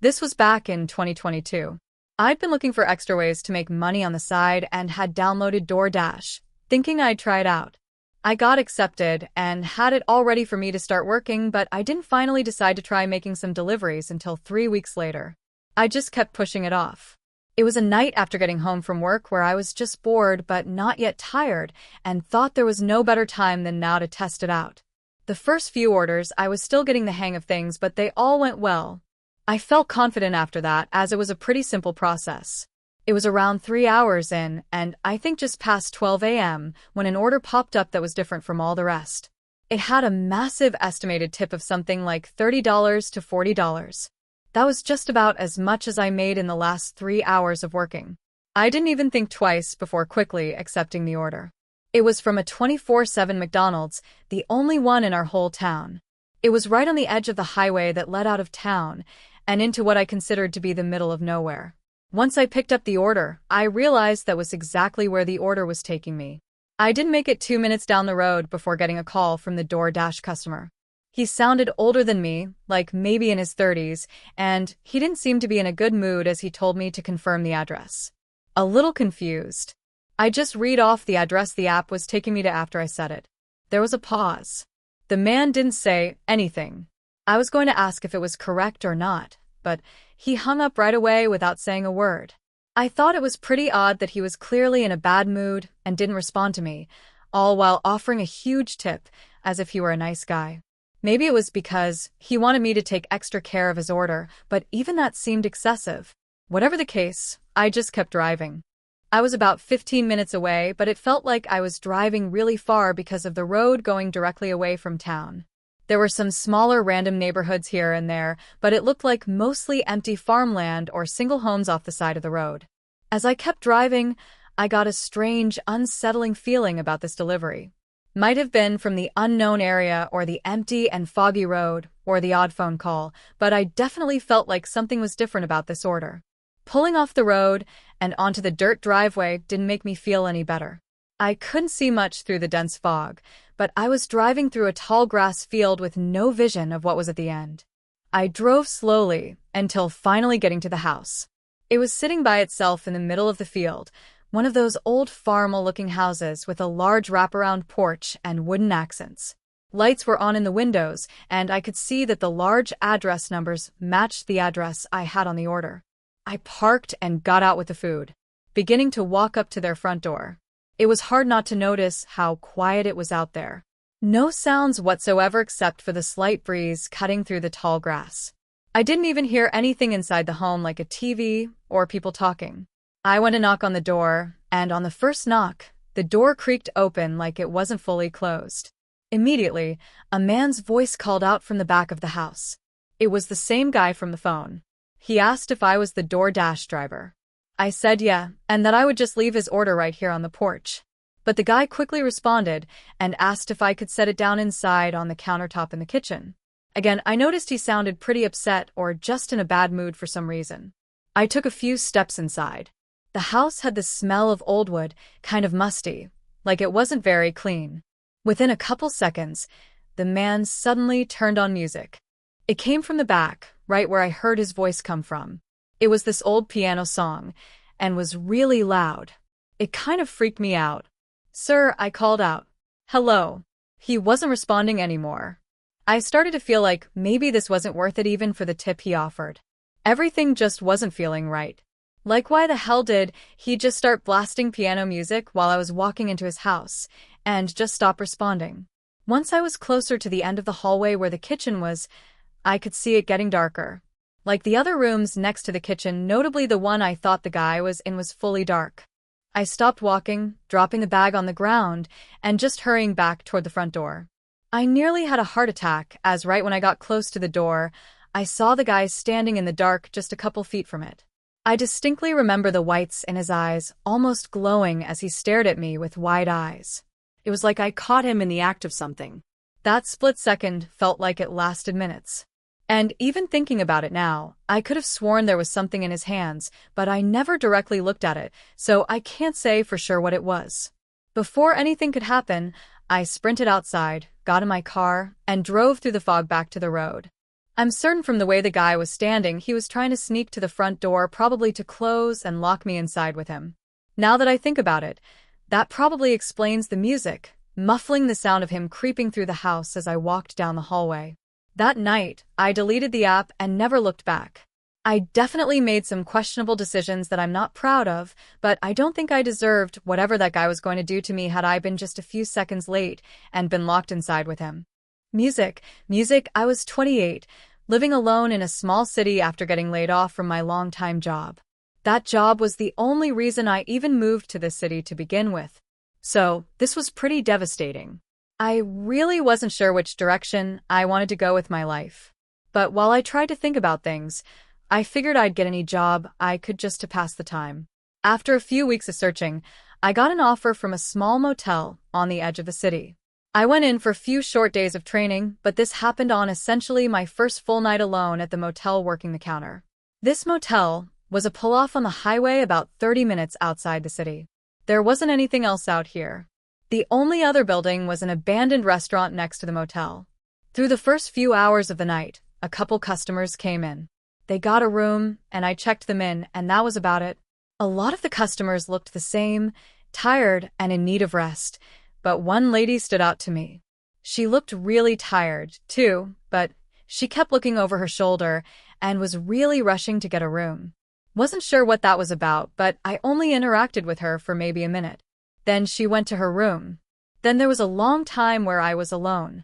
This was back in 2022. I'd been looking for extra ways to make money on the side and had downloaded DoorDash, thinking I'd try it out. I got accepted and had it all ready for me to start working, but I didn't finally decide to try making some deliveries until 3 weeks later. I just kept pushing it off. It was a night after getting home from work where I was just bored but not yet tired and thought there was no better time than now to test it out. The first few orders, I was still getting the hang of things, but they all went well. I felt confident after that, as it was a pretty simple process. It was around 3 hours in, and I think just past 12 a.m., when an order popped up that was different from all the rest. It had a massive estimated tip of something like $30 to $40. That was just about as much as I made in the last 3 hours of working. I didn't even think twice before quickly accepting the order. It was from a 24/7 McDonald's, the only one in our whole town. It was right on the edge of the highway that led out of town and into what I considered to be the middle of nowhere. Once I picked up the order, I realized that was exactly where the order was taking me. I didn't make it 2 minutes down the road before getting a call from the DoorDash customer. He sounded older than me, like maybe in his 30s, and he didn't seem to be in a good mood as he told me to confirm the address. A little confused. I just read off the address the app was taking me to after I said it. There was a pause. The man didn't say anything. I was going to ask if it was correct or not, but he hung up right away without saying a word. I thought it was pretty odd that he was clearly in a bad mood and didn't respond to me, all while offering a huge tip, as if he were a nice guy. Maybe it was because he wanted me to take extra care of his order, but even that seemed excessive. Whatever the case, I just kept driving. I was about 15 minutes away, but it felt like I was driving really far because of the road going directly away from town. There were some smaller random neighborhoods here and there, but it looked like mostly empty farmland or single homes off the side of the road. As I kept driving, I got a strange, unsettling feeling about this delivery. Might have been from the unknown area or the empty and foggy road or the odd phone call, but I definitely felt like something was different about this order. Pulling off the road and onto the dirt driveway didn't make me feel any better. I couldn't see much through the dense fog, but I was driving through a tall grass field with no vision of what was at the end. I drove slowly until finally getting to the house. It was sitting by itself in the middle of the field, one of those old farm-looking houses with a large wraparound porch and wooden accents. Lights were on in the windows, and I could see that the large address numbers matched the address I had on the order. I parked and got out with the food, beginning to walk up to their front door. It was hard not to notice how quiet it was out there. No sounds whatsoever except for the slight breeze cutting through the tall grass. I didn't even hear anything inside the home like a TV or people talking. I went to knock on the door, and on the first knock, the door creaked open like it wasn't fully closed. Immediately, a man's voice called out from the back of the house. It was the same guy from the phone. He asked if I was the DoorDash driver. I said yeah, and that I would just leave his order right here on the porch. But the guy quickly responded and asked if I could set it down inside on the countertop in the kitchen. Again, I noticed he sounded pretty upset or just in a bad mood for some reason. I took a few steps inside. The house had the smell of old wood, kind of musty, like it wasn't very clean. Within a couple seconds, the man suddenly turned on music. It came from the back, right where I heard his voice come from. It was this old piano song, and was really loud. It kind of freaked me out. "Sir," I called out. "Hello." He wasn't responding anymore. I started to feel like maybe this wasn't worth it even for the tip he offered. Everything just wasn't feeling right. Like, why the hell did he just start blasting piano music while I was walking into his house, and just stop responding? Once I was closer to the end of the hallway where the kitchen was, I could see it getting darker. Like the other rooms next to the kitchen, notably the one I thought the guy was in was fully dark. I stopped walking, dropping the bag on the ground, and just hurrying back toward the front door. I nearly had a heart attack as right when I got close to the door, I saw the guy standing in the dark just a couple feet from it. I distinctly remember the whites in his eyes almost glowing as he stared at me with wide eyes. It was like I caught him in the act of something. That split second felt like it lasted minutes. And even thinking about it now, I could have sworn there was something in his hands, but I never directly looked at it, so I can't say for sure what it was. Before anything could happen, I sprinted outside, got in my car, and drove through the fog back to the road. I'm certain from the way the guy was standing, he was trying to sneak to the front door, probably to close and lock me inside with him. Now that I think about it, that probably explains the music, muffling the sound of him creeping through the house as I walked down the hallway. That night, I deleted the app and never looked back. I definitely made some questionable decisions that I'm not proud of, but I don't think I deserved whatever that guy was going to do to me had I been just a few seconds late and been locked inside with him. Music. I was 28, living alone in a small city after getting laid off from my longtime job. That job was the only reason I even moved to this city to begin with. So, this was pretty devastating. I really wasn't sure which direction I wanted to go with my life. But while I tried to think about things, I figured I'd get any job I could just to pass the time. After a few weeks of searching, I got an offer from a small motel on the edge of the city. I went in for a few short days of training, but this happened on essentially my first full night alone at the motel working the counter. This motel was a pull-off on the highway about 30 minutes outside the city. There wasn't anything else out here. The only other building was an abandoned restaurant next to the motel. Through the first few hours of the night, a couple customers came in. They got a room, and I checked them in, and that was about it. A lot of the customers looked the same, tired and in need of rest, but one lady stood out to me. She looked really tired, too, but she kept looking over her shoulder and was really rushing to get a room. Wasn't sure what that was about, but I only interacted with her for maybe a minute. Then she went to her room. Then there was a long time where I was alone.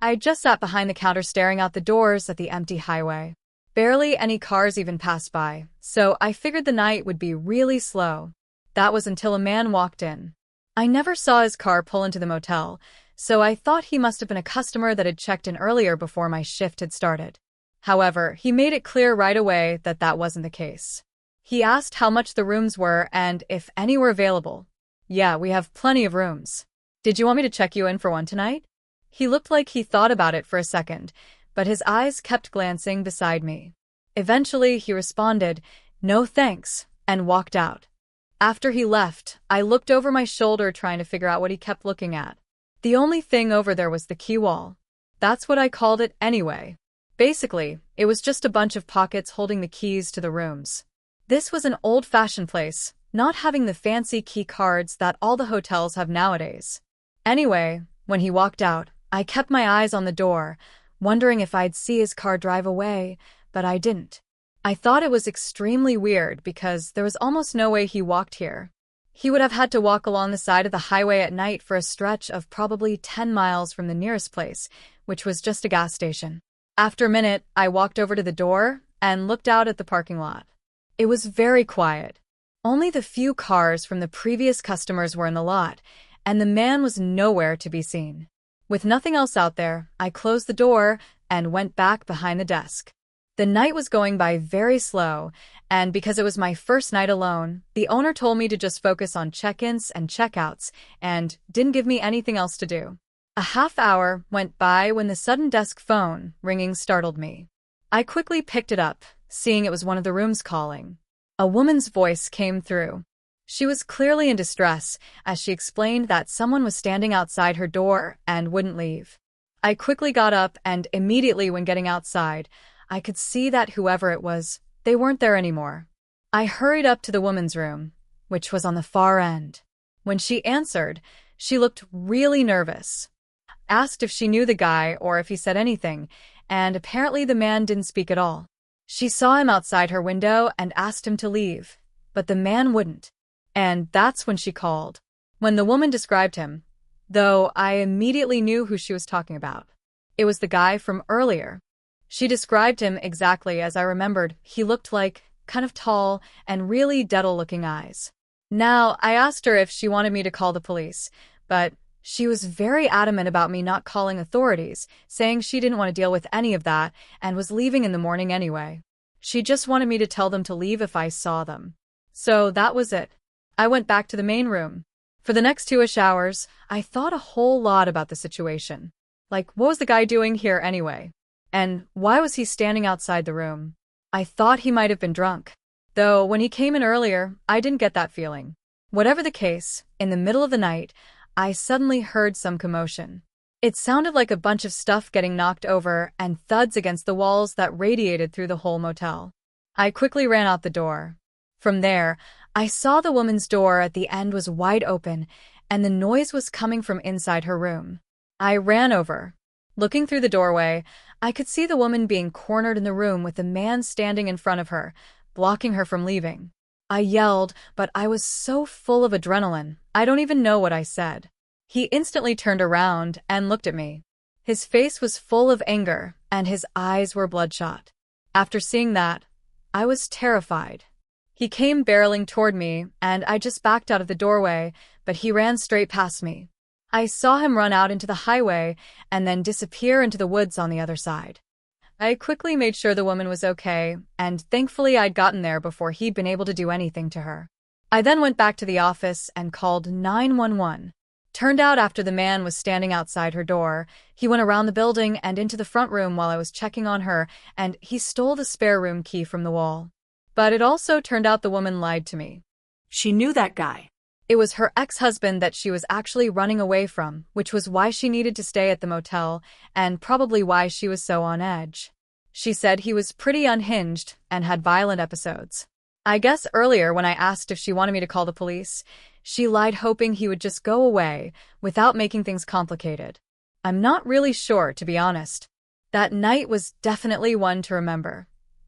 I just sat behind the counter staring out the doors at the empty highway. Barely any cars even passed by, so I figured the night would be really slow. That was until a man walked in. I never saw his car pull into the motel, so I thought he must have been a customer that had checked in earlier before my shift had started. However, he made it clear right away that that wasn't the case. He asked how much the rooms were and if any were available. Yeah, we have plenty of rooms. Did you want me to check you in for one tonight? He looked like he thought about it for a second, but his eyes kept glancing beside me. Eventually, he responded, "No thanks," and walked out. After he left, I looked over my shoulder trying to figure out what he kept looking at. The only thing over there was the key wall. That's what I called it anyway. Basically, it was just a bunch of pockets holding the keys to the rooms. This was an old-fashioned place, not having the fancy key cards that all the hotels have nowadays. Anyway, when he walked out, I kept my eyes on the door, wondering if I'd see his car drive away, but I didn't. I thought it was extremely weird because there was almost no way he walked here. He would have had to walk along the side of the highway at night for a stretch of probably 10 miles from the nearest place, which was just a gas station. After a minute, I walked over to the door and looked out at the parking lot. It was very quiet. Only the few cars from the previous customers were in the lot, and the man was nowhere to be seen. With nothing else out there, I closed the door and went back behind the desk. The night was going by very slow, and because it was my first night alone, the owner told me to just focus on check-ins and check-outs and didn't give me anything else to do. A half hour went by when the sudden desk phone ringing startled me. I quickly picked it up, seeing it was one of the rooms calling. A woman's voice came through. She was clearly in distress as she explained that someone was standing outside her door and wouldn't leave. I quickly got up and immediately when getting outside, I could see that whoever it was, they weren't there anymore. I hurried up to the woman's room, which was on the far end. When she answered, she looked really nervous. Asked if she knew the guy or if he said anything, and apparently the man didn't speak at all. She saw him outside her window and asked him to leave, but the man wouldn't. And that's when she called. When the woman described him, though I immediately knew who she was talking about. It was the guy from earlier. She described him exactly as I remembered. He looked like kind of tall and really devil-looking eyes. Now, I asked her if she wanted me to call the police, but she was very adamant about me not calling authorities, saying she didn't want to deal with any of that and was leaving in the morning anyway. She just wanted me to tell them to leave if I saw them. So that was it. I went back to the main room. For the next 2-ish hours, I thought a whole lot about the situation. Like, what was the guy doing here anyway? And why was he standing outside the room? I thought he might have been drunk. Though, when he came in earlier, I didn't get that feeling. Whatever the case, in the middle of the night, I suddenly heard some commotion. It sounded like a bunch of stuff getting knocked over and thuds against the walls that radiated through the whole motel. I quickly ran out the door. From there, I saw the woman's door at the end was wide open, and the noise was coming from inside her room. I ran over. Looking through the doorway, I could see the woman being cornered in the room with the man standing in front of her, blocking her from leaving. I yelled, but I was so full of adrenaline, I don't even know what I said. He instantly turned around and looked at me. His face was full of anger, and his eyes were bloodshot. After seeing that, I was terrified. He came barreling toward me, and I just backed out of the doorway, but he ran straight past me. I saw him run out into the highway and then disappear into the woods on the other side. I quickly made sure the woman was okay, and thankfully I'd gotten there before he'd been able to do anything to her. I then went back to the office and called 911. Turned out after the man was standing outside her door, he went around the building and into the front room while I was checking on her, and he stole the spare room key from the wall. But it also turned out the woman lied to me. She knew that guy. It was her ex-husband that she was actually running away from, which was why she needed to stay at the motel, and probably why she was so on edge. She said he was pretty unhinged and had violent episodes. I guess earlier when I asked if she wanted me to call the police, she lied hoping he would just go away without making things complicated. I'm not really sure, to be honest. That night was definitely one to remember,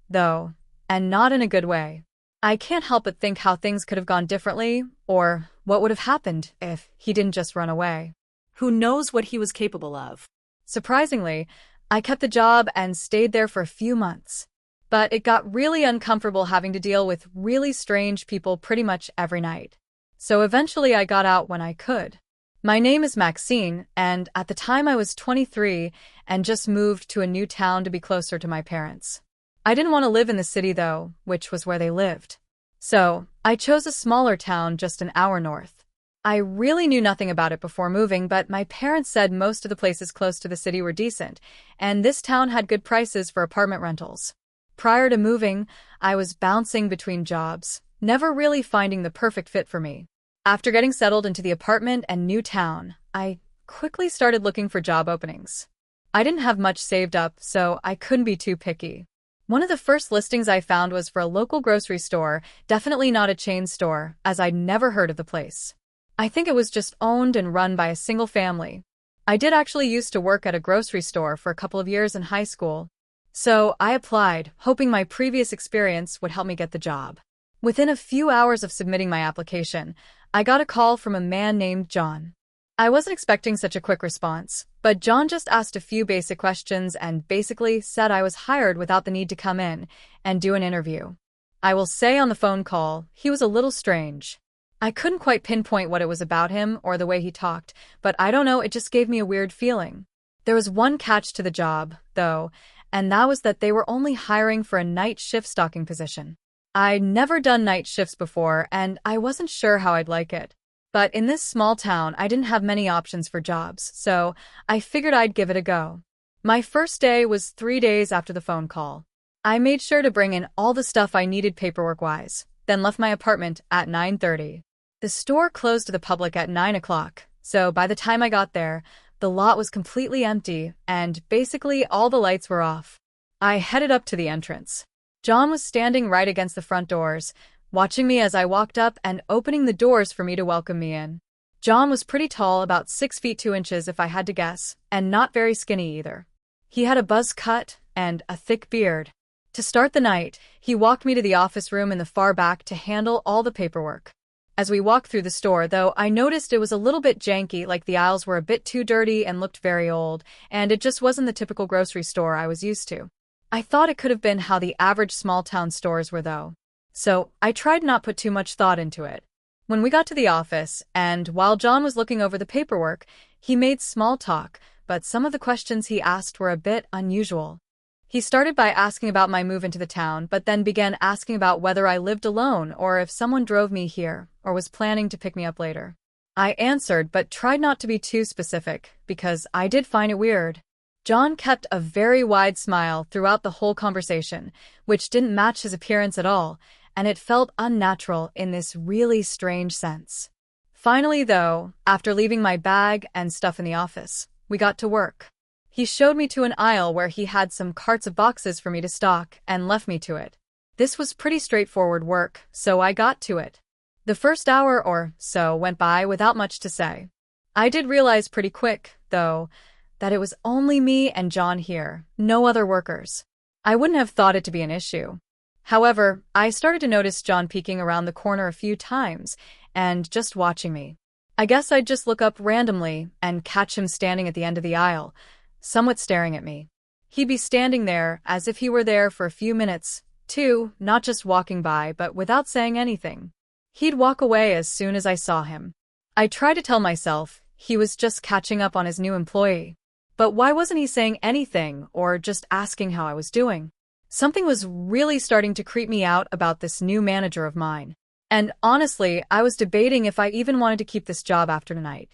though, and not in a good way. I can't help but think how things could have gone differently, or what would have happened if he didn't just run away. Who knows what he was capable of? Surprisingly, I kept the job and stayed there for a few months. But it got really uncomfortable having to deal with really strange people pretty much every night. So eventually I got out when I could. My name is Maxine, and at the time I was 23 and just moved to a new town to be closer to my parents. I didn't want to live in the city though, which was where they lived. So I chose a smaller town just an hour north. I really knew nothing about it before moving, but my parents said most of the places close to the city were decent, and this town had good prices for apartment rentals. Prior to moving, I was bouncing between jobs, never really finding the perfect fit for me. After getting settled into the apartment and new town, I quickly started looking for job openings. I didn't have much saved up, so I couldn't be too picky. One of the first listings I found was for a local grocery store, definitely not a chain store, as I'd never heard of the place. I think it was just owned and run by a single family. I did actually used to work at a grocery store for a couple of years in high school. So I applied, hoping my previous experience would help me get the job. Within a few hours of submitting my application, I got a call from a man named John. I wasn't expecting such a quick response, but John just asked a few basic questions and basically said I was hired without the need to come in and do an interview. I will say on the phone call, he was a little strange. I couldn't quite pinpoint what it was about him or the way he talked, but I don't know, it just gave me a weird feeling. There was one catch to the job, though, and that was that they were only hiring for a night shift stocking position. I'd never done night shifts before, and I wasn't sure how I'd like it. But in this small town, I didn't have many options for jobs, so I figured I'd give it a go. My first day was 3 days after the phone call. I made sure to bring in all the stuff I needed paperwork-wise, then left my apartment at 9:30. The store closed to the public at 9 o'clock, so by the time I got there, the lot was completely empty, and basically all the lights were off. I headed up to the entrance. John was standing right against the front doors, watching me as I walked up and opening the doors for me to welcome me in. John was pretty tall, about 6 feet 2 inches if I had to guess, and not very skinny either. He had a buzz cut and a thick beard. To start the night, he walked me to the office room in the far back to handle all the paperwork. As we walked through the store, though, I noticed it was a little bit janky, like the aisles were a bit too dirty and looked very old, and it just wasn't the typical grocery store I was used to. I thought it could have been how the average small-town stores were, though. So I tried not put too much thought into it. When we got to the office, and while John was looking over the paperwork, he made small talk, but some of the questions he asked were a bit unusual. He started by asking about my move into the town, but then began asking about whether I lived alone or if someone drove me here or was planning to pick me up later. I answered, but tried not to be too specific, because I did find it weird. John kept a very wide smile throughout the whole conversation, which didn't match his appearance at all, and it felt unnatural in this really strange sense. Finally, though, after leaving my bag and stuff in the office, we got to work. He showed me to an aisle where he had some carts of boxes for me to stock and left me to it. This was pretty straightforward work, so I got to it. The first hour or so went by without much to say. I did realize pretty quick, though, that it was only me and John here, no other workers. I wouldn't have thought it to be an issue. However, I started to notice John peeking around the corner a few times and just watching me. I guess I'd just look up randomly and catch him standing at the end of the aisle, somewhat staring at me. He'd be standing there as if he were there for a few minutes, too, not just walking by but without saying anything. He'd walk away as soon as I saw him. I tried to tell myself he was just catching up on his new employee. But why wasn't he saying anything or just asking how I was doing? Something was really starting to creep me out about this new manager of mine. And honestly, I was debating if I even wanted to keep this job after tonight.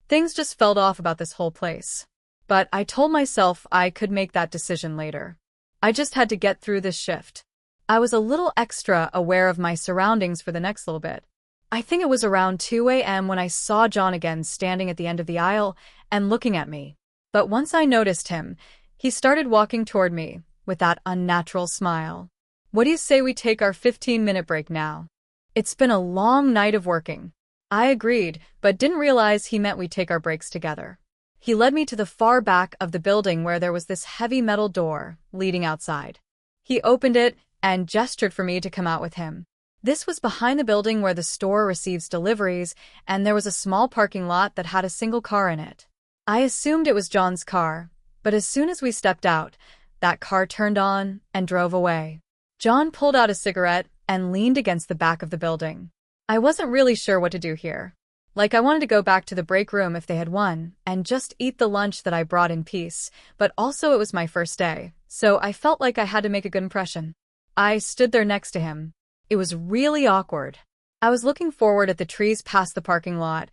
Things just felt off about this whole place. But I told myself I could make that decision later. I just had to get through this shift. I was a little extra aware of my surroundings for the next little bit. I think it was around 2 a.m. when I saw John again standing at the end of the aisle and looking at me. But once I noticed him, he started walking toward me with that unnatural smile. What do you say we take our 15-minute break now? It's been a long night of working. I agreed, but didn't realize he meant we take our breaks together. He led me to the far back of the building where there was this heavy metal door leading outside. He opened it and gestured for me to come out with him. This was behind the building where the store receives deliveries, and there was a small parking lot that had a single car in it. I assumed it was John's car, but as soon as we stepped out, that car turned on and drove away. John pulled out a cigarette and leaned against the back of the building. I wasn't really sure what to do here. I wanted to go back to the break room if they had one, and just eat the lunch that I brought in peace, but also it was my first day, so I felt like I had to make a good impression. I stood there next to him. It was really awkward. I was looking forward at the trees past the parking lot,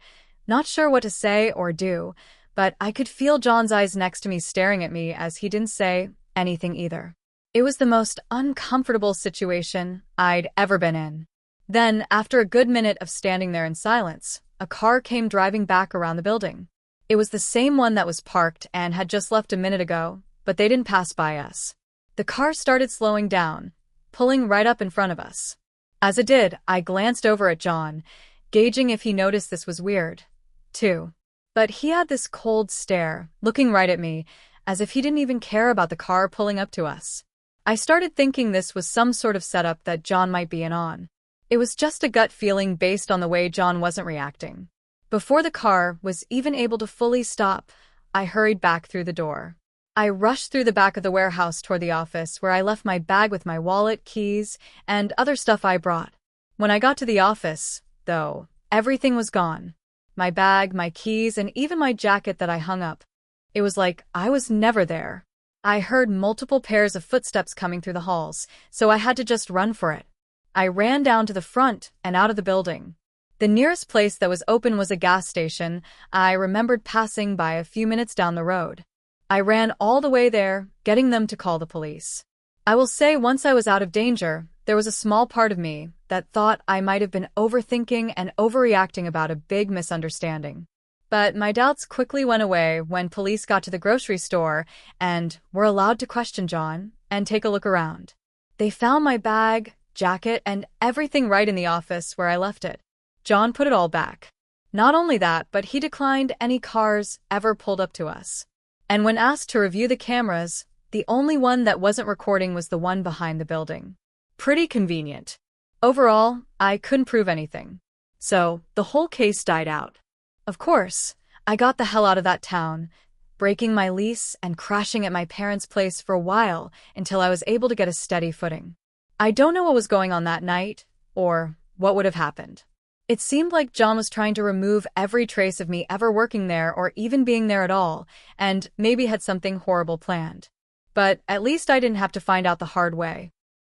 not sure what to say or do, but I could feel John's eyes next to me staring at me as he didn't say anything either. It was the most uncomfortable situation I'd ever been in. Then, after a good minute of standing there in silence, a car came driving back around the building. It was the same one that was parked and had just left a minute ago, but they didn't pass by us. The car started slowing down, pulling right up in front of us. As it did, I glanced over at John, gauging if he noticed this was weird, too. But he had this cold stare, looking right at me, as if he didn't even care about the car pulling up to us. I started thinking this was some sort of setup that John might be in on. It was just a gut feeling based on the way John wasn't reacting. Before the car was even able to fully stop, I hurried back through the door. I rushed through the back of the warehouse toward the office where I left my bag with my wallet, keys, and other stuff I brought. When I got to the office, though, everything was gone. My bag, my keys, and even my jacket that I hung up. It was like I was never there. I heard multiple pairs of footsteps coming through the halls, so I had to just run for it. I ran down to the front and out of the building. The nearest place that was open was a gas station I remembered passing by a few minutes down the road. I ran all the way there, getting them to call the police. I will say once I was out of danger, there was a small part of me that thought I might have been overthinking and overreacting about a big misunderstanding. But my doubts quickly went away when police got to the grocery store and were allowed to question John and take a look around. They found my bag, jacket, and everything right in the office where I left it. John put it all back. Not only that, but he declined any cars ever pulled up to us. And when asked to review the cameras, the only one that wasn't recording was the one behind the building. Pretty convenient. Overall, I couldn't prove anything. So, the whole case died out. Of course, I got the hell out of that town, breaking my lease and crashing at my parents' place for a while until I was able to get a steady footing. I don't know what was going on that night, or what would have happened. It seemed like John was trying to remove every trace of me ever working there or even being there at all, and maybe had something horrible planned. But at least I didn't have to find out the hard way.